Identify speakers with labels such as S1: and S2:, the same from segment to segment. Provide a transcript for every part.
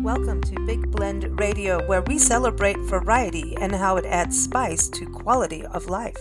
S1: Welcome to Big Blend Radio, where we celebrate variety and how it adds spice to quality of life.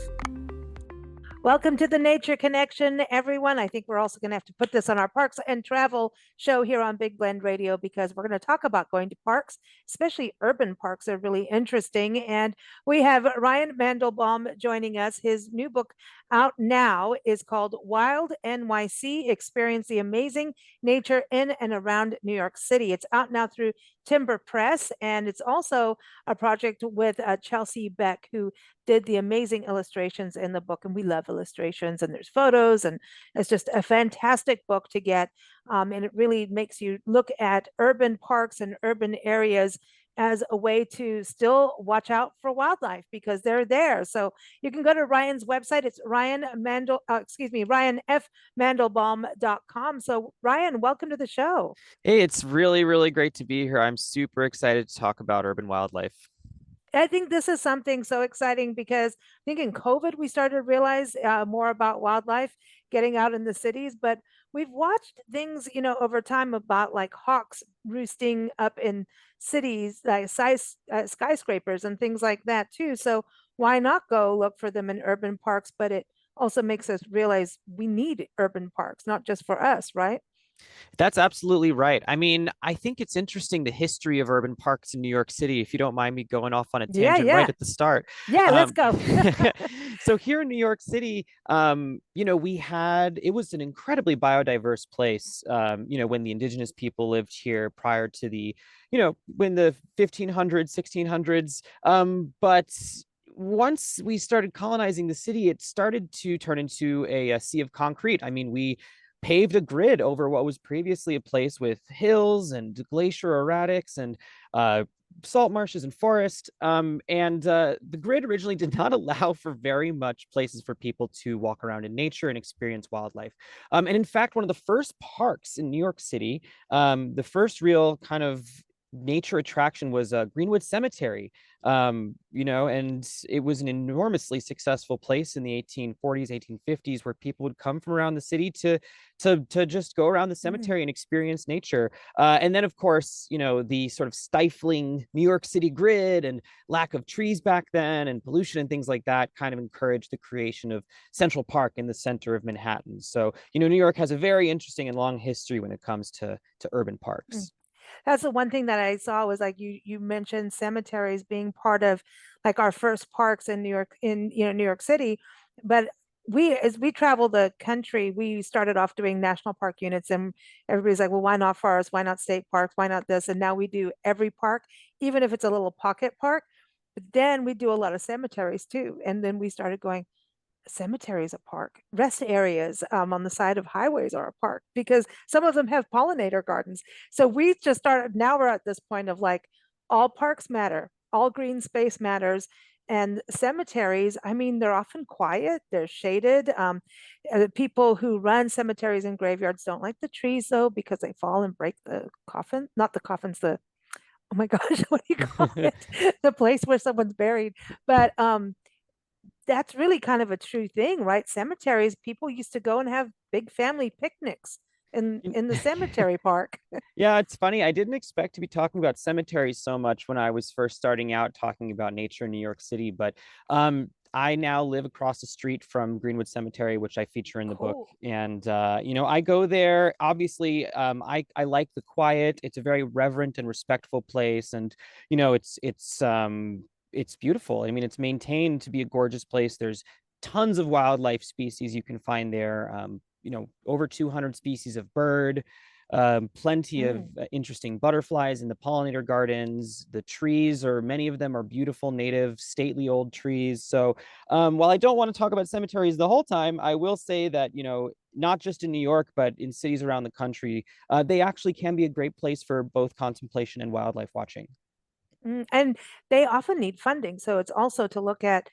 S1: Welcome to the Nature Connection, everyone. I think we're also going to have to put this on our Parks and Travel show here on Big Blend Radio because we're going to talk about going to parks, especially urban parks are really interesting. And we have Ryan Mandelbaum joining us. His new book out now is called Wild NYC, Experience the Amazing Nature in and Around New York City. It's out now through Timber Press, and it's also a project with Chelsea Beck, who did the amazing illustrations in the book. And we love illustrations, and there's photos, and it's just a fantastic book to get. And it really makes you look at urban parks and urban areas as a way to still watch out for wildlife because they're there. So you can go to Ryan's website. It's ryanfmandelbaum.com. So Ryan, welcome to the show.
S2: Hey, it's really, really great to be here. I'm super excited to talk about urban wildlife.
S1: I think this is something so exciting because I think in COVID we started to realize more about wildlife getting out in the cities, but we've watched things, over time about like hawks roosting up in cities, like skyscrapers and things like that too. So why not go look for them in urban parks? But it also makes us realize we need urban parks, not just for us, right?
S2: That's absolutely right. I mean, I think it's interesting the history of urban parks in New York City, if you don't mind me going off on a
S1: Yeah,
S2: tangent right
S1: yeah.
S2: at the start.
S1: Yeah, let's
S2: Um,
S1: go.
S2: so here in New York City, it was an incredibly biodiverse place, when the indigenous people lived here prior to when the 1500s, 1600s. But once we started colonizing the city, it started to turn into a sea of concrete. I mean, we paved a grid over what was previously a place with hills and glacier erratics and salt marshes and forest. And the grid originally did not allow for very much places for people to walk around in nature and experience wildlife. And in fact, one of the first parks in New York City, the first real kind of nature attraction was Greenwood Cemetery. And it was an enormously successful place in the 1840s, 1850s, where people would come from around the city to just go around the
S1: Mm.
S2: cemetery and experience nature. And then, of course, the sort of stifling New York City grid and lack of trees back then and pollution and things like that kind of encouraged the creation of Central Park in the center of Manhattan. So, New York has a very interesting and long history when it comes to urban
S1: Mm.
S2: parks.
S1: That's the one thing that I saw was like you mentioned cemeteries being part of like our first parks in New York in New York City, but we as we travel the country, we started off doing national park units and everybody's like, well, why not forests? Why not state parks? Why not this? And now we do every park, even if it's a little pocket park. But then we do a lot of cemeteries too. And then we started going, cemeteries a park, rest areas on the side of highways are a park because some of them have pollinator gardens. So we just started, now we're at this point of like all parks matter, all green space matters. And cemeteries, I mean, they're often quiet, they're shaded. People who run cemeteries and graveyards don't like the trees though because they fall and break the coffin, not the coffins, the oh my gosh, what do you call it? The place where someone's buried. But that's really kind of a true thing, right? Cemeteries, people used to go and have big family picnics in the cemetery park.
S2: Yeah, it's funny. I didn't expect to be talking about cemeteries so much when I was first starting out talking about nature in New York City, but I now live across the street from Greenwood Cemetery, which I feature in the book.
S1: Cool.
S2: And I go there. Obviously, I like the quiet. It's a very reverent and respectful place, and it's beautiful. I mean, it's maintained to be a gorgeous place. There's tons of wildlife species you can find there. Over 200 species of bird, plenty of
S1: Mm.
S2: interesting butterflies in the pollinator gardens. The trees, or many of them, are beautiful, native, stately old trees. So while I don't want to talk about cemeteries the whole time, I will say that, not just in New York, but in cities around the country, they actually can be a great place for both contemplation and wildlife watching.
S1: And they often need funding. So it's also to look at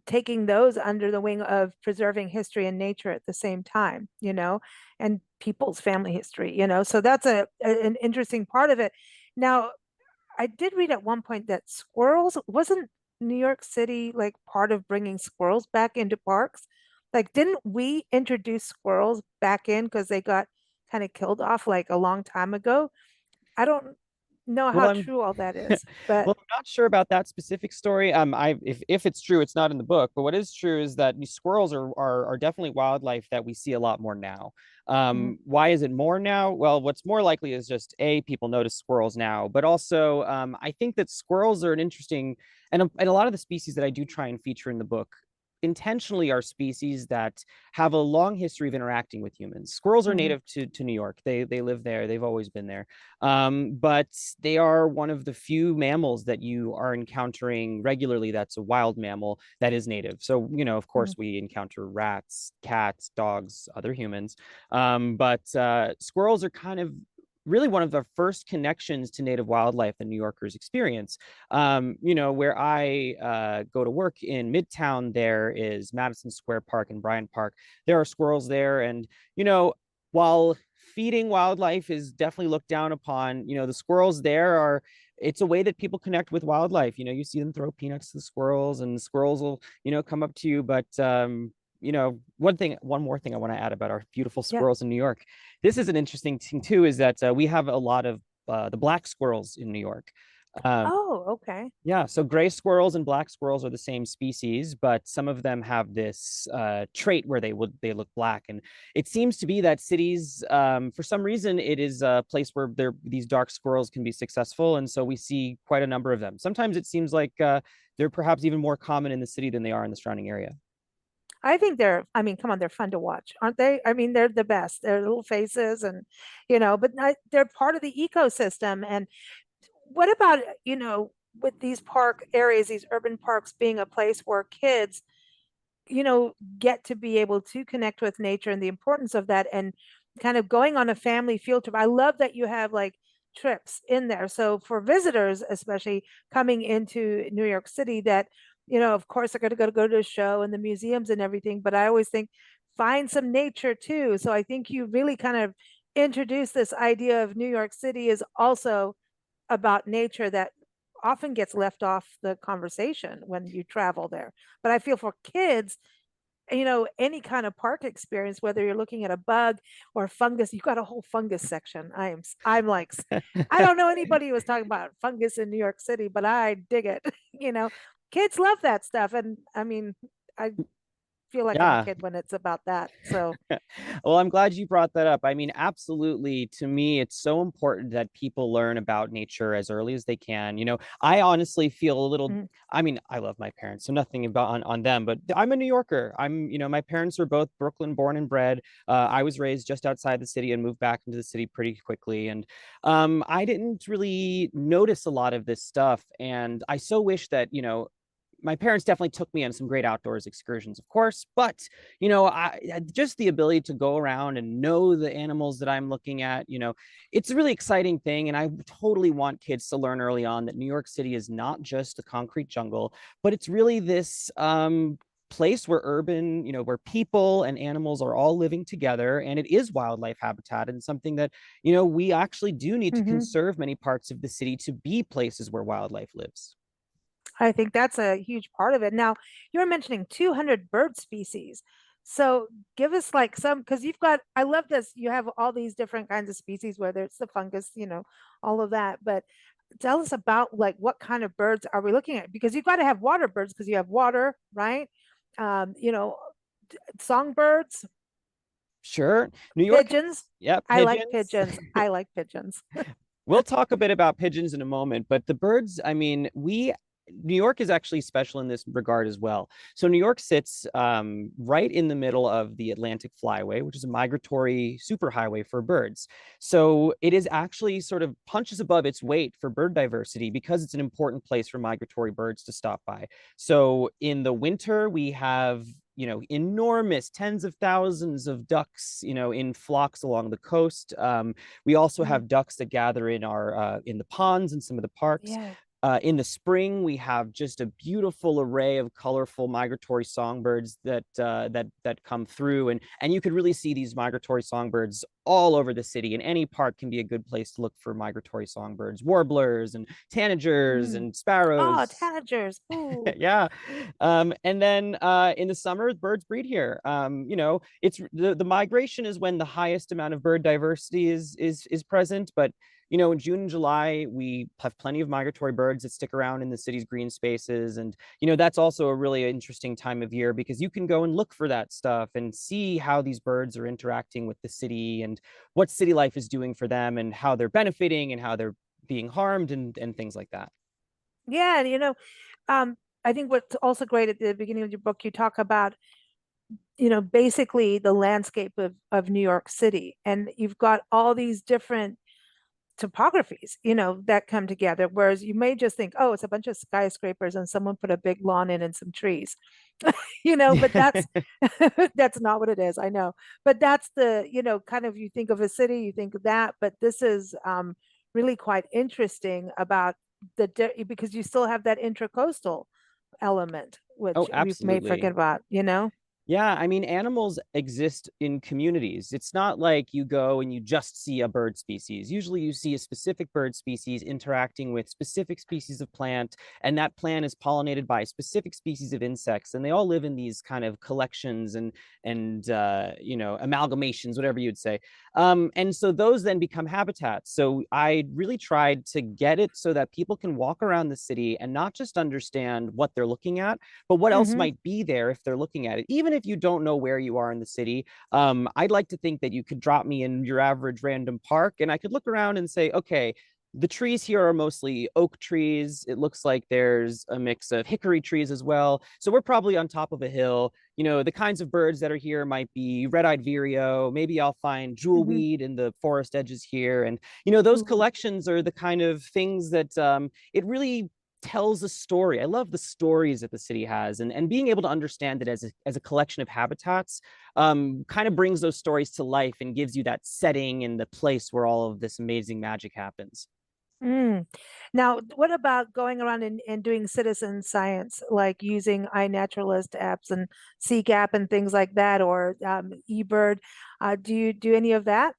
S1: taking those under the wing of preserving history and nature at the same time, and people's family history, So that's an interesting part of it. Now, I did read at one point that squirrels wasn't New York City like part of bringing squirrels back into parks? Like, didn't we introduce squirrels back in because they got kind of killed off like a long time ago? I don't. know
S2: Well,
S1: how
S2: I'm
S1: true all that is, but
S2: well, I'm not sure about that specific story. If it's true, it's not in the book. But what is true is that squirrels are definitely wildlife that we see a lot more now.
S1: mhm,
S2: Why is it more now? Well, what's more likely is just people notice squirrels now, but also I think that squirrels are an interesting and a lot of the species that I do try and feature in the book intentionally are species that have a long history of interacting with humans. Squirrels are
S1: mhm,
S2: native to New York. They live there. They've always been there. But they are one of the few mammals that you are encountering regularly that's a wild mammal that is native. So, of
S1: mhm.
S2: course, we encounter rats, cats, dogs, other humans. But squirrels are kind of really one of the first connections to native wildlife that New Yorkers experience. Where I go to work in Midtown, there is Madison Square Park and Bryant Park. There are squirrels there. And, while feeding wildlife is definitely looked down upon, the squirrels there are, it's a way that people connect with wildlife. You see them throw peanuts to the squirrels and the squirrels will, come up to you. But, one more thing I want to add about our beautiful
S1: Yeah.
S2: squirrels in New York. This is an interesting thing too, is that we have a lot of the black squirrels in New York. Um,
S1: Oh, okay.
S2: yeah, so gray squirrels and black squirrels are the same species, but some of them have this trait where they look black, and it seems to be that cities, for some reason, it is a place where these dark squirrels can be successful, and so we see quite a number of them. Sometimes it seems like they're perhaps even more common in the city than they are in the surrounding area.
S1: I think I mean, come on, they're fun to watch, aren't they? I mean, they're the best. They're little faces and, but they're part of the ecosystem. And what about, with these park areas, these urban parks being a place where kids, get to be able to connect with nature and the importance of that and kind of going on a family field trip. I love that you have like trips in there. So for visitors, especially coming into New York City, that, of course, they're going to go to the show and the museums and everything, but I always think find some nature too. So I think you really kind of introduce this idea of New York City is also about nature that often gets left off the conversation when you travel there. But I feel for kids, any kind of park experience, whether you're looking at a bug or fungus, you got a whole fungus section. I'm like, I don't know anybody who was talking about fungus in New York City, but I dig it. you know, Kids love that stuff. And I mean, I feel like I'm a
S2: Yeah.
S1: kid when it's about that. So,
S2: Well, I'm glad you brought that up. I mean, absolutely. To me, it's so important that people learn about nature as early as they can. I honestly feel a little.
S1: mm,
S2: I mean, I love my parents, so nothing about on them. But I'm a New Yorker. My parents were both Brooklyn born and bred. I was raised just outside the city and moved back into the city pretty quickly. And I didn't really notice a lot of this stuff. And I so wish that my parents definitely took me on some great outdoors excursions, of course, but just the ability to go around and know the animals that I'm looking at, it's a really exciting thing. And I totally want kids to learn early on that New York City is not just a concrete jungle, but it's really this place where where people and animals are all living together, and it is wildlife habitat and something that, we actually do need to
S1: mhm.
S2: conserve many parts of the city to be places where wildlife lives.
S1: I think that's a huge part of it. Now, you're mentioning 200 bird species. So give us like some, because I love this. You have all these different kinds of species, whether it's the fungus, all of that. But tell us about like what kind of birds are we looking at? Because you've got to have water birds because you have water, right? Um, you know, Songbirds,
S2: Sure. New York has,
S1: pigeons.
S2: yeah,
S1: I like
S2: pigeons.
S1: pigeons. I like pigeons.
S2: We'll talk a bit about pigeons in a moment, but the birds, I mean, New York is actually special in this regard as well. So New York sits right in the middle of the Atlantic Flyway, which is a migratory superhighway for birds. So it is actually sort of punches above its weight for bird diversity because it's an important place for migratory birds to stop by. So in the winter, we have enormous tens of thousands of ducks, in flocks along the coast. We also
S1: Mm,
S2: have ducks that gather in our in the ponds and some of the parks.
S1: yeah.
S2: In the spring, we have just a beautiful array of colorful migratory songbirds that come through, and you could really see these migratory songbirds all over the city. And any park can be a good place to look for migratory songbirds, warblers and tanagers
S1: Mm.
S2: and
S1: Oh,
S2: sparrows.
S1: tanagers. Ooh.
S2: Yeah. And then in the summer, birds breed here. It's the migration is when the highest amount of bird diversity is present, but in June and July, we have plenty of migratory birds that stick around in the city's green spaces. And, that's also a really interesting time of year because you can go and look for that stuff and see how these birds are interacting with the city and what city life is doing for them and how they're benefiting and how they're being harmed and things like that.
S1: Yeah, and um, I think what's also great at the beginning of your book, you talk about, basically the landscape of New York City, and you've got all these different topographies, that come together. Whereas you may just think, oh, it's a bunch of skyscrapers and someone put a big lawn in and some trees, but that's that's not what it is. I know, but that's the, kind of, you think of a city, you think of that, but this is really quite interesting about because you still have that intracoastal element,
S2: Oh,
S1: which we may forget
S2: absolutely.
S1: about.
S2: Yeah, I mean, animals exist in communities. It's not like you go and you just see a bird species. Usually, you see a specific bird species interacting with specific species of plant, and that plant is pollinated by specific species of insects, and they all live in these kind of collections and amalgamations, whatever you'd say. And so those then become habitats. So I really tried to get it so that people can walk around the city and not just understand what they're looking at, but what else
S1: Hmm.
S2: might be there if they're looking at it. Even if you don't know where you are in the city, I'd like to think that you could drop me in your average random park and I could look around and say, okay, the trees here are mostly oak trees. It looks like there's a mix of hickory trees as well. So we're probably on top of a hill. The kinds of birds that are here might be red-eyed vireo. Maybe I'll find
S1: Hmm.
S2: jewelweed in the forest edges here. And, those
S1: Ooh.
S2: collections are the kind of things that it really tells a story. I love the stories that the city has, and being able to understand it as a collection of habitats kind of brings those stories to life and gives you that setting and the place where all of this amazing magic happens.
S1: Mm. Now, what about going around and doing citizen science, like using iNaturalist apps and CGAP and things like that, or eBird? Do you do any of that?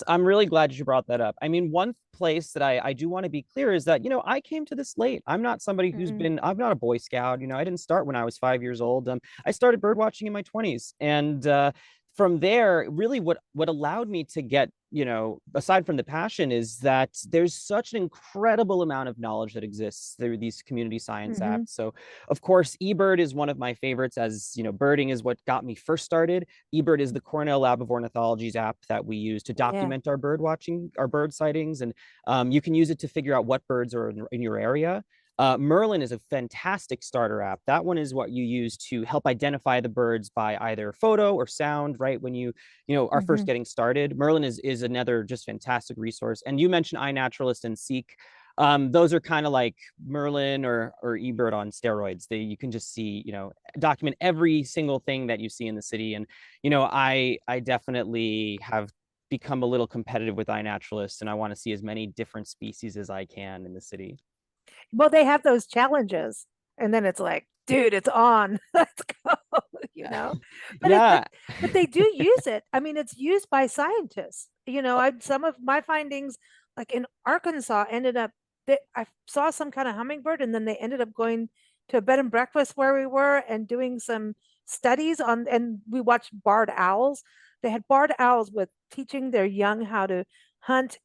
S2: I'm really glad you brought that up. I mean, one place that I do want to be clear is that, I came to this late. I'm not somebody
S1: Mm-mm.
S2: I'm not a Boy Scout. I didn't start when I was 5 years old. I started bird watching in my 20s. And from there, really what allowed me to get, aside from the passion, is that there's such an incredible amount of knowledge that exists through these community science
S1: Mm-hmm.
S2: apps. So, of course, eBird is one of my favorites, as, birding is what got me first started. eBird is the Cornell Lab of Ornithology's app that we use to
S1: Yeah.
S2: document our bird watching, our bird sightings, and you can use it to figure out what birds are in your area. Merlin is a fantastic starter app. That one is what you use to help identify the birds by either photo or sound, right? When are
S1: Mm-hmm.
S2: first getting started. Merlin is another just fantastic resource. And you mentioned iNaturalist and Seek. Those are kind of like Merlin or eBird on steroids. You can just see, document every single thing that you see in the city. And, I definitely have become a little competitive with iNaturalist, and I want to see as many different species as I can in the city.
S1: Well, they have those challenges, and then it's like, dude, it's on. Let's go, you know. But it, but
S2: Yeah.
S1: but they do use it. I mean, it's used by scientists. I some of my findings, like in Arkansas, ended up that I saw some kind of hummingbird, and then they ended up going to a bed and breakfast where we were and doing some studies on, and we watched barred owls. They had barred owls with teaching their young how to hunt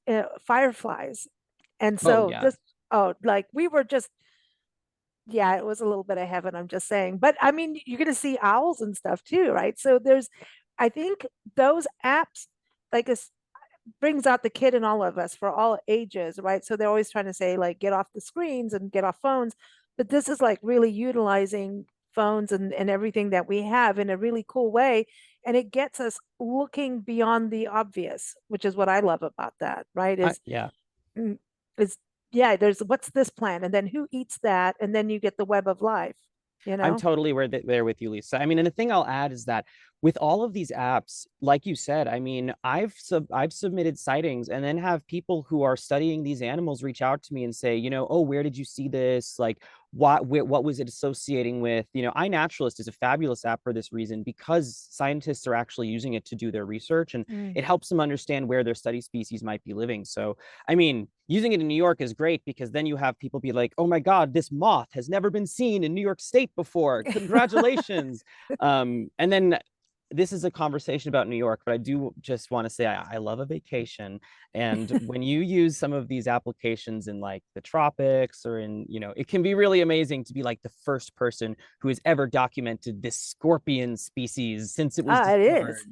S1: fireflies. And
S2: Oh
S1: so
S2: yeah.
S1: this, oh, like we were just, yeah, it was a little bit of heaven, I'm just saying. But I mean, you're going to see owls and stuff too, right? So I think those apps, like, brings out the kid in all of us for all ages, right? So they're always trying to say, like, get off the screens and get off phones. But this is like really utilizing phones and everything that we have in a really cool way. And it gets us looking beyond the obvious, which is what I love about that, right?
S2: Yeah.
S1: Mm, is yeah, there's what's this plant, and then who eats that, and then you get the web of life, you
S2: I'm
S1: know?
S2: totally there with you, Lisa. I mean, and the thing I'll add is that with all of these apps, like you said, I mean, I've submitted sightings and then have people who are studying these animals reach out to me and say, oh, where did you see this? Like, what was it associating with? iNaturalist is a fabulous app for this reason because scientists are actually using it to do their research, and
S1: Mm.
S2: it helps them understand where their study species might be living. So, I mean, using it in New York is great because then you have people be like, oh my God, this moth has never been seen in New York State before. Congratulations. And then this is a conversation about New York, but I do just want to say I love a vacation. And when you use some of these applications in like the tropics or in, it can be really amazing to be like the first person who has ever documented this scorpion species since it was
S1: Ah, it
S2: discovered,
S1: is.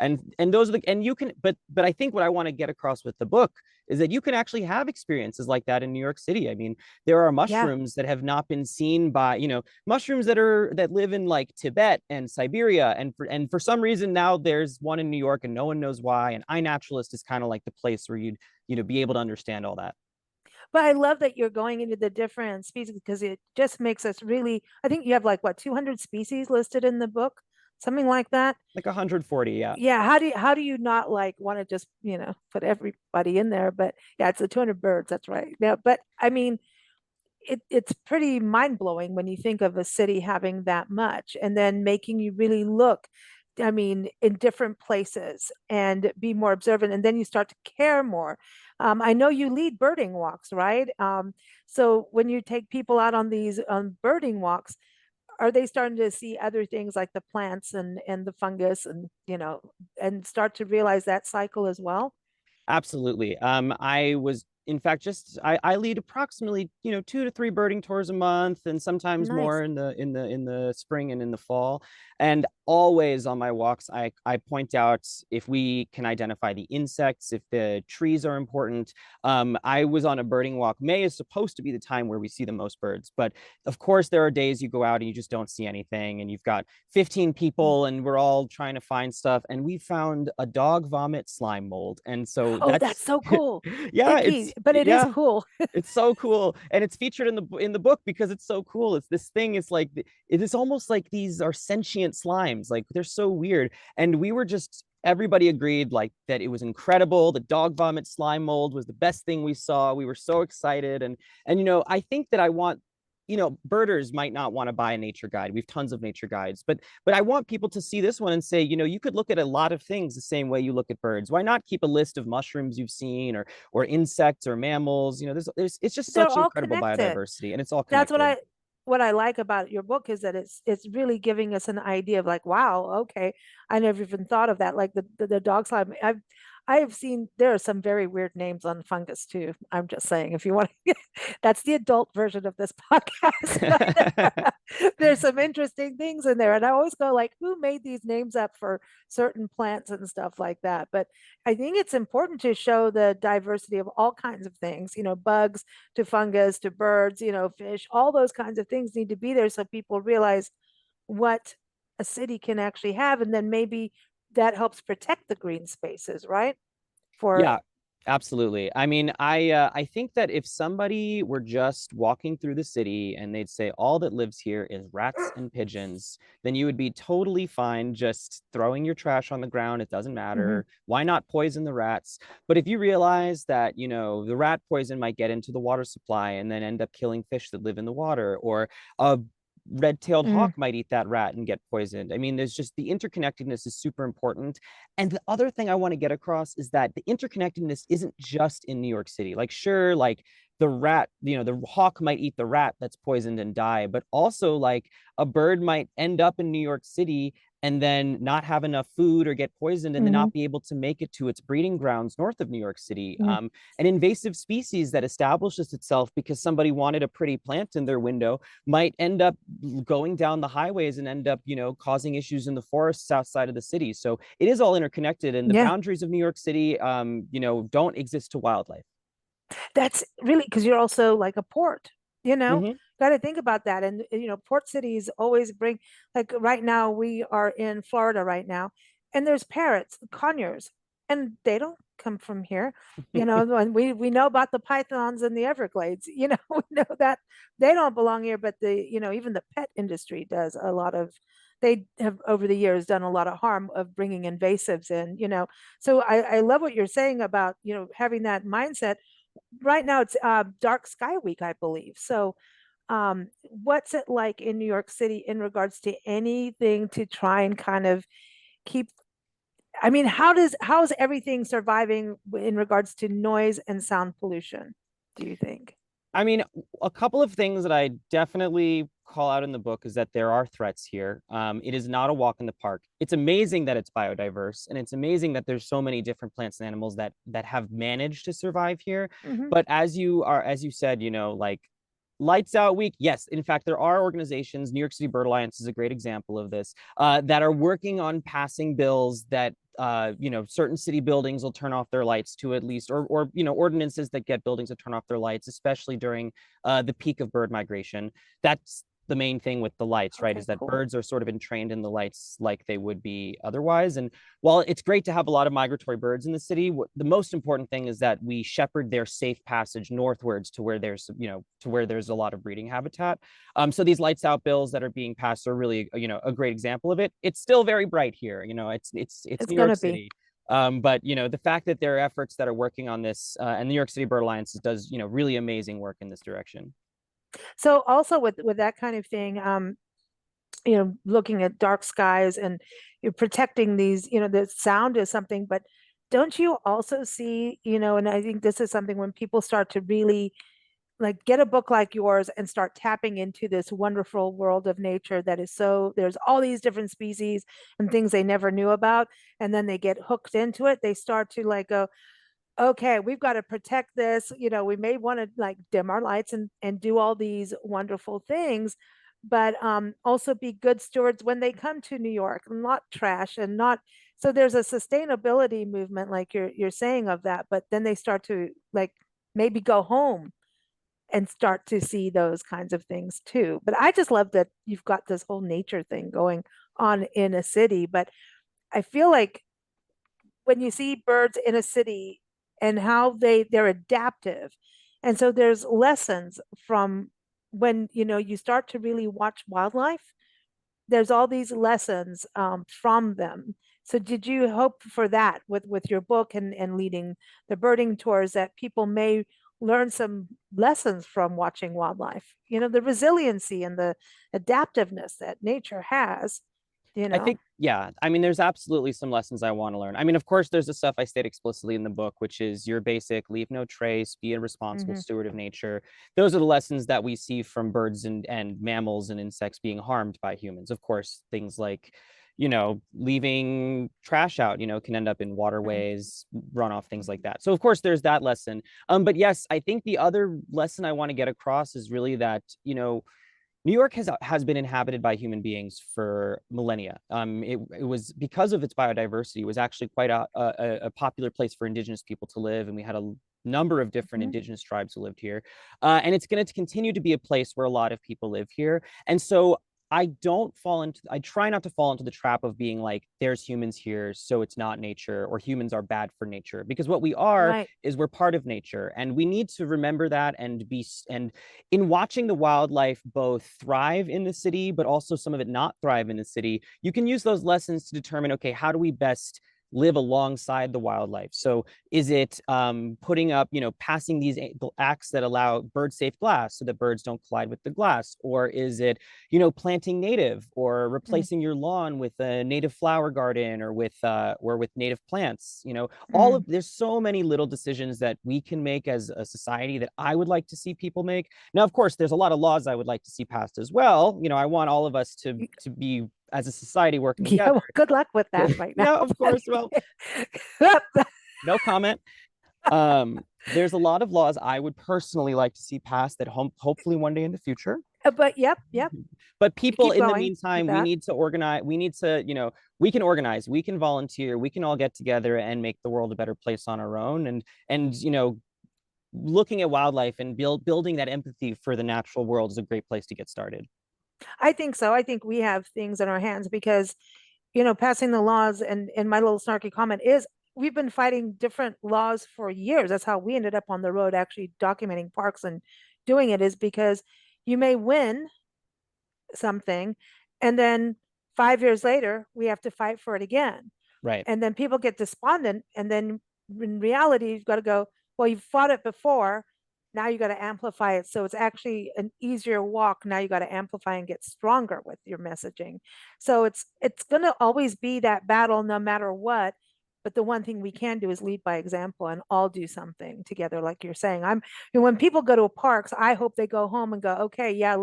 S2: and those are and you can, but I think what I want to get across with the book is that you can actually have experiences like that in New York City. I mean, there are
S1: Yeah.
S2: mushrooms that have not been seen by, mushrooms that live in like Tibet and Siberia, and for some reason now there's one in New York and no one knows why. And iNaturalist is kind of like the place where you'd be able to understand all that.
S1: But I love that you're going into the different species because it just makes us really, I think you have like what, 200 species listed in the book, something like that.
S2: Like 140, yeah.
S1: Yeah, how do you not like want to just, put everybody in there? But yeah, it's the 200 birds, that's right. Yeah, but I mean, it's pretty mind-blowing when you think of a city having that much and then making you really look, I mean, in different places and be more observant, and then you start to care more. I know you lead birding walks, right? So when you take people out on these birding walks, are they starting to see other things like the plants and the fungus and and start to realize that cycle as well?
S2: Absolutely. I was, in fact, I lead approximately, 2 to 3 birding tours a month, and sometimes
S1: Nice.
S2: more in the spring and in the fall. And always on my walks, I point out if we can identify the insects, if the trees are important. I was on a birding walk. May is supposed to be the time where we see the most birds, but of course there are days you go out and you just don't see anything, and you've got 15
S1: Mm.
S2: people and we're all trying to find stuff, and we found a dog vomit slime mold. And so
S1: Oh, that's
S2: that's
S1: so cool.
S2: yeah,
S1: Icky, but it is cool.
S2: it's so cool, and it's featured in the book because it's so cool. It's this thing, it's like it is almost like these are sentient slimes, like they're so weird. And we were just everybody agreed like that it was incredible. The dog vomit slime mold was the best thing we saw. We were so excited. And I think that I want, birders might not want to buy a nature guide. We have tons of nature guides, but I want people to see this one and say, you could look at a lot of things the same way you look at birds. Why not keep a list of mushrooms you've seen, or insects or mammals? There's it's just
S1: They're
S2: such
S1: all
S2: incredible
S1: connected.
S2: biodiversity, and it's all
S1: That's what
S2: connected.
S1: I like about your book is that it's really giving us an idea of like, wow, okay, I never even thought of that. Like the dog slime. I've seen there are some very weird names on fungus too. I'm just saying, if you want to, that's the adult version of this podcast. But there's some interesting things in there, and I always go like, who made these names up for certain plants and stuff like that? But I think it's important to show the diversity of all kinds of things. Bugs to fungus to birds, fish, all those kinds of things need to be there so people realize what a city can actually have. And then maybe that helps protect the green spaces, right? For
S2: Yeah, absolutely. I mean, I think that if somebody were just walking through the city and they'd say all that lives here is rats and pigeons, then you would be totally fine just throwing your trash on the ground. It doesn't
S1: Mhm.
S2: matter. Why not poison the rats? But if you realize that, the rat poison might get into the water supply and then end up killing fish that live in the water, or a red-tailed
S1: Mm,
S2: hawk might eat that rat and get poisoned. I mean, there's just the interconnectedness is super important. And the other thing I want to get across is that the interconnectedness isn't just in New York City. Like, sure, like the rat, the hawk might eat the rat that's poisoned and die, but also like a bird might end up in New York City and then not have enough food or get poisoned and then
S1: mhm,
S2: not be able to make it to its breeding grounds north of New York City.
S1: mm.
S2: An invasive species that establishes itself because somebody wanted a pretty plant in their window might end up going down the highways and end up, causing issues in the forests outside of the city. So it is all interconnected, and the
S1: Yeah,
S2: boundaries of New York City, don't exist to wildlife.
S1: that's really because you're also like a port, you know,
S2: Hmm.
S1: got to think about that. And, port cities always bring, like right now, we are in Florida right now, and there's parrots, conures, and they don't come from here, and we know about the pythons in the Everglades, we know that they don't belong here, but even the pet industry does a lot of, they have over the years done a lot of harm of bringing invasives in, so I love what you're saying about, having that mindset. Right now it's dark sky week, I believe. So what's it like in New York City in regards to anything to try and kind of keep, I mean, how's everything surviving in regards to noise and sound pollution, do you think?
S2: I mean, a couple of things that I definitely call out in the book is that there are threats here. It is not a walk in the park. It's amazing that it's biodiverse, and it's amazing that there's so many different plants and animals that have managed to survive here.
S1: Hmm.
S2: But as you said, like lights out week. Yes, in fact, there are organizations. New York City Bird Alliance is a great example of this, that are working on passing bills that certain city buildings will turn off their lights to at least, or ordinances that get buildings to turn off their lights, especially during the peak of bird migration. That's the main thing with the lights, right?
S1: Okay,
S2: Is that
S1: cool.
S2: birds are sort of entrained in the lights like they would be otherwise. And while it's great to have a lot of migratory birds in the city, the most important thing is that we shepherd their safe passage northwards to where there's a lot of breeding habitat. So these lights out bills that are being passed are really, a great example of it. It's still very bright here. It's
S1: It's
S2: New York
S1: gonna be.
S2: City. But the fact that there are efforts that are working on this, and the New York City Bird Alliance does really amazing work in this direction.
S1: So also with that kind of thing, looking at dark skies and you're protecting these, the sound is something, but don't you also see, and I think this is something when people start to really like get a book like yours and start tapping into this wonderful world of nature that is so there's all these different species and things they never knew about, and then they get hooked into it, they start to like go, okay, we've got to protect this. We may want to like dim our lights and do all these wonderful things, but also be good stewards when they come to New York, not trash and not. So there's a sustainability movement, like you're saying of that, but then they start to like maybe go home and start to see those kinds of things too. But I just love that you've got this whole nature thing going on in a city. But I feel like when you see birds in a city and how they're adaptive, and so there's lessons from when you start to really watch wildlife, there's all these lessons from them. So did you hope for that with your book and leading the birding tours, that people may learn some lessons from watching wildlife, the resiliency and the adaptiveness that nature has, you
S2: I
S1: know
S2: think, yeah. I mean, there's absolutely some lessons I want to learn. I mean, of course, there's the stuff I state explicitly in the book, which is your basic leave no trace, be a responsible
S1: hmm
S2: steward of nature. Those are the lessons that we see from birds and mammals and insects being harmed by humans. Of course, things like, leaving trash out, can end up in waterways, runoff, things like that. So, of course, there's that lesson. But yes, I think the other lesson I want to get across is really that, New York has been inhabited by human beings for millennia. It was because of its biodiversity. It was actually quite a popular place for indigenous people to live, and we had a number of different
S1: hmm
S2: indigenous tribes who lived here. And it's going to continue to be a place where a lot of people live here. And so I try not to fall into the trap of being like, there's humans here, so it's not nature, or humans are bad for nature. Because what we are
S1: right.
S2: is we're part of nature, and we need to remember that and in watching the wildlife both thrive in the city, but also some of it not thrive in the city, you can use those lessons to determine, okay, how do we best live alongside the wildlife? So is it putting up, passing these acts that allow bird safe glass so that birds don't collide with the glass? Or is it, planting native, or
S1: Mm-hmm.
S2: replacing your lawn with a native flower garden, or with native plants? All
S1: Mm-hmm.
S2: of there's so many little decisions that we can make as a society that I would like to see people make. Now, of course, there's a lot of laws I would like to see passed as well. I want all of us to be, as a society, working
S1: Yeah,
S2: together.
S1: well, good luck with that right now.
S2: Yeah, of course. Well, no comment. There's a lot of laws I would personally like to see passed that hopefully one day in the future.
S1: But yep, yep.
S2: But people
S1: Keep
S2: in the
S1: going with
S2: meantime, we
S1: that.
S2: need to organize. We need to, we can organize, we can volunteer, we can all get together and make the world a better place on our own. And looking at wildlife and building that empathy for the natural world is a great place to get started.
S1: I think so. I think we have things in our hands because, passing the laws, and my little snarky comment is we've been fighting different laws for years. That's how we ended up on the road actually documenting parks and doing it, is because you may win something and then 5 years later we have to fight for it again.
S2: Right.
S1: And then people get despondent. And then in reality, you've got to go, well, you've fought it before. Now you got to amplify it. So it's actually an easier walk. Now you got to amplify and get stronger with your messaging. So it's going to always be that battle no matter what. But the one thing we can do is lead by example and all do something together, like you're saying. When people go to parks, I hope they go home and go, okay, yeah,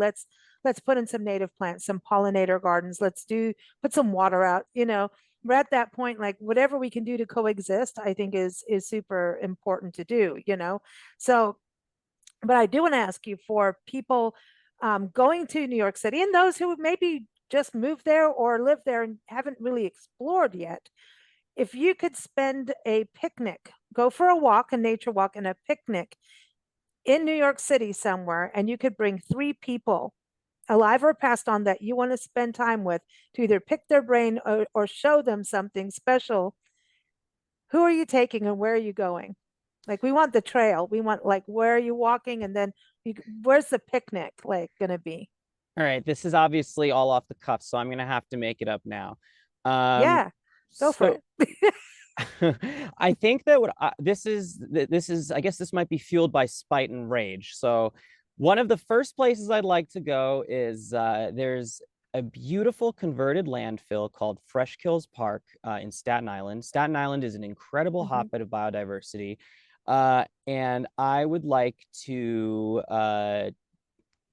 S1: let's put in some native plants, some pollinator gardens. Let's do put some water out. We're at that point, like whatever we can do to coexist, I think is super important to do. So, but I do want to ask you for people going to New York City and those who maybe just moved there or live there and haven't really explored yet. If you could spend a picnic, go for a walk, a nature walk, and a picnic in New York City somewhere, and you could bring three people, alive or passed on, that you want to spend time with to either pick their brain or show them something special, who are you taking and where are you going? Like, we want the trail. We want, like, where are you walking? And then where's the picnic like going to be?
S2: All right, this is obviously all off the cuff, so I'm gonna have to make it up now. Um,
S1: Yeah, go for
S2: so
S1: it.
S2: I think that this is I guess this might be fueled by spite and rage. So one of the first places I'd like to go is there's a beautiful converted landfill called Fresh Kills Park in Staten Island. Staten Island is an incredible
S1: Mhm.
S2: hotbed of biodiversity. And I would like to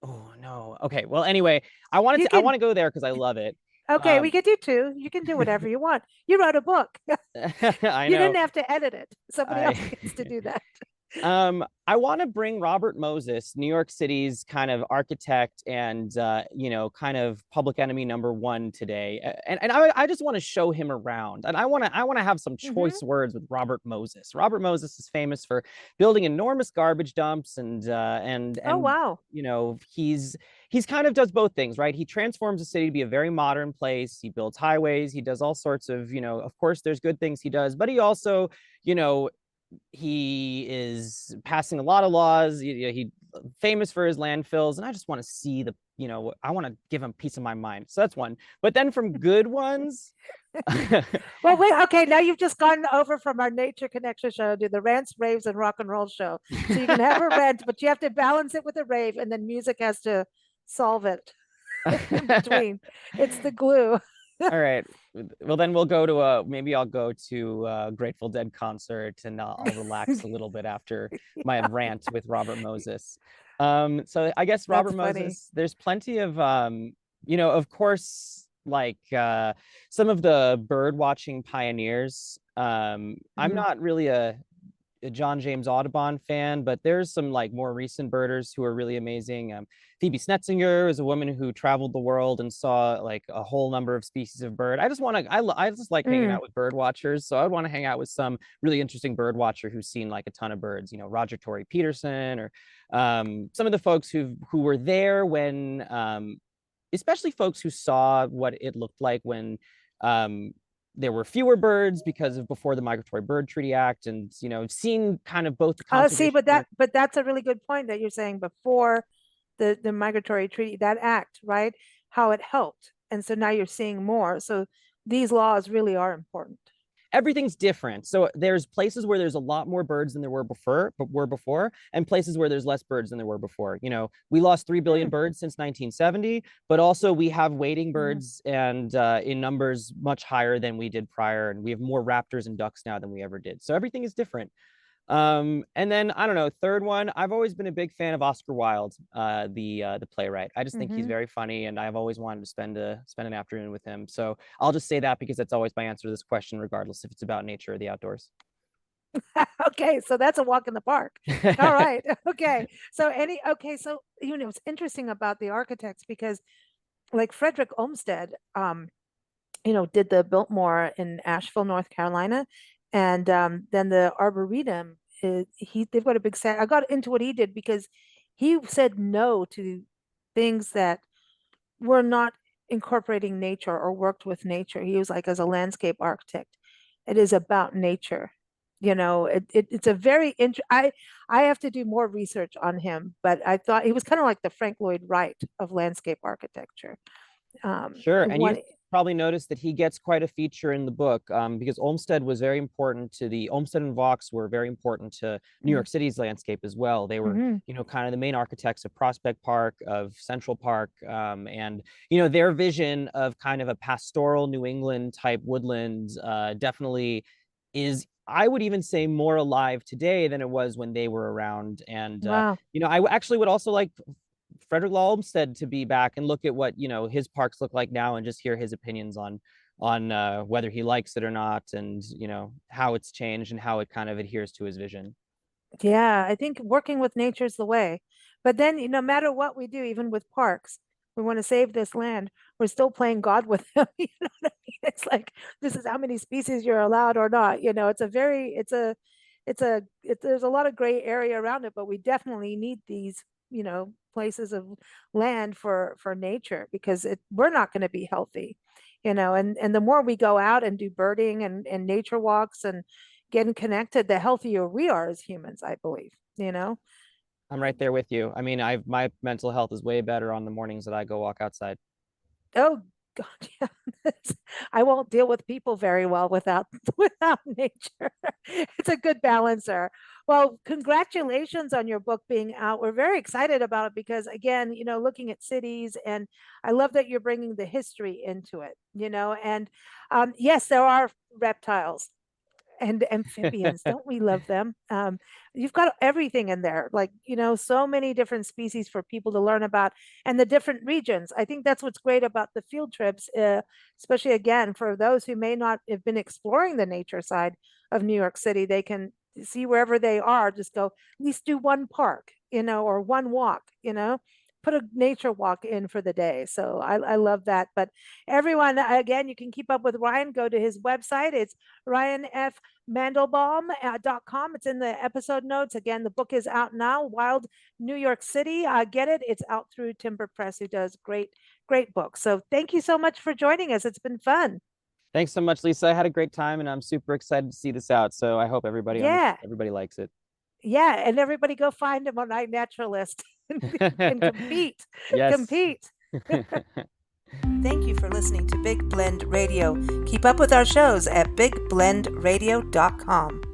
S2: oh no. Okay. Well, anyway,
S1: You
S2: I
S1: can,
S2: want to go there because I love it.
S1: okay, we
S2: Um,
S1: could do two. You can do whatever you want. You wrote a book.
S2: I
S1: You
S2: know.
S1: didn't have to edit it. Somebody
S2: I
S1: else gets to do that.
S2: I want to bring Robert Moses, New York City's kind of architect and kind of public enemy number one today. And I just want to show him around. And I want to have some
S1: Hmm.
S2: choice words with Robert Moses. Robert Moses is famous for building enormous garbage dumps
S1: Oh,
S2: and
S1: wow.
S2: he's kind of does both things, right? He transforms the city to be a very modern place. He builds highways, he does all sorts of, of course there's good things he does, but he also, you know, he is passing a lot of laws. He famous for his landfills, and I just want to see I want to give him peace of my mind. So that's one. But then from good ones,
S1: Well, wait, okay, now you've just gone over from our nature connection show to the rants, raves, and rock and roll show. So you can have a rant, but you have to balance it with a rave, and then music has to solve it in between. It's the glue.
S2: all right. Well, then we'll go to a maybe I'll go to a Grateful Dead concert and I'll relax a little bit after my rant with Robert Moses. So I guess Robert
S1: That's funny.
S2: Moses, there's plenty of of course, like some of the bird watching pioneers. I'm
S1: Mhm.
S2: not really a John James Audubon fan, but there's some like more recent birders who are really amazing. Phoebe Snetzinger is a woman who traveled the world and saw like a whole number of species of bird. I just want to, I just like hanging
S1: Mm.
S2: out with bird watchers. So I'd want to hang out with some really interesting bird watcher who's seen like a ton of birds, Roger Torrey Peterson or some of the folks who were there when, especially folks who saw what it looked like when um, there were fewer birds because of before the Migratory Bird Treaty Act, and seen kind of both the
S1: See,
S2: conservation work.
S1: but that's a really good point that you're saying before the migratory treaty, that act, right? How it helped. And so now you're seeing more. So these laws really are important.
S2: Everything's different. So there's places where there's a lot more birds than there were before, and places where there's less birds than there were before. We lost 3 billion
S1: Hmm.
S2: birds since 1970, but also we have wading
S1: Hmm.
S2: birds and in numbers much higher than we did prior, and we have more raptors and ducks now than we ever did. So everything is different. And then I don't know, third one, I've always been a big fan of Oscar Wilde, the playwright. I just think he's
S1: Hmm.
S2: very funny, and I've always wanted to spend an afternoon with him. So I'll just say that because that's always my answer to this question, regardless if it's about nature or the outdoors.
S1: Okay, so that's a walk in the park. All right. Okay. Okay, so it's interesting about the architects because like Frederick Olmsted, did the Biltmore in Asheville, North Carolina, and then the Arboretum. They've got a big set. I got into what he did because he said no to things that were not incorporating nature or worked with nature. He was like, as a landscape architect, it is about nature. It's a very I have to do more research on him, but I thought he was kind of like the Frank Lloyd Wright of landscape architecture.
S2: Sure. And you
S1: One.
S2: probably noticed that he gets quite a feature in the book because Olmsted was very important to Olmsted and Vaux were very important to New
S1: Mm-hmm.
S2: York City's landscape as well. They were,
S1: Mm-hmm.
S2: kind of the main architects of Prospect Park, of Central Park, and, their vision of kind of a pastoral New England type woodland definitely is, I would even say, more alive today than it was when they were around. And,
S1: Wow.
S2: I actually would also like Frederick Law Olmsted to be back and look at what, his parks look like now and just hear his opinions on whether he likes it or not, and how it's changed and how it kind of adheres to his vision.
S1: Yeah, I think working with nature is the way. But then, no matter what we do, even with parks, we want to save this land. We're still playing God with them. You know what I mean? It's like this is how many species you're allowed or not. It's a very, there's a lot of gray area around it, but we definitely need these, places of land for nature because we're not going to be healthy, and the more we go out and do birding and nature walks and getting connected, the healthier we are as humans, I believe.
S2: I'm right there with you. I mean, my mental health is way better on the mornings that I go walk outside.
S1: Oh God, yeah. I won't deal with people very well without without nature. It's a good balancer. Well, congratulations on your book being out. We're very excited about it because again, looking at cities, and I love that you're bringing the history into it, and yes, there are reptiles and amphibians. Don't we love them? You've got everything in there, like, so many different species for people to learn about and the different regions. I think that's what's great about the field trips, especially again, for those who may not have been exploring the nature side of New York City, they can see wherever they are, just go, at least do one park, or one walk, put a nature walk in for the day. So I love that. But everyone, again, you can keep up with Ryan. Go to his website. It's ryanfmandelbaum.com. It's in the episode notes. Again, the book is out now, Wild New York City. Get it. It's out through Timber Press, who does great books. So thank you so much for joining us. It's been fun.
S2: Thanks so much, Lisa. I had a great time, and I'm super excited to see this out. So I hope
S1: Yeah.
S2: everybody likes it.
S1: Yeah. And everybody go find him on iNaturalist and compete.
S2: Yes.
S1: Compete. Thank you for listening to Big Blend Radio. Keep up with our shows at bigblendradio.com.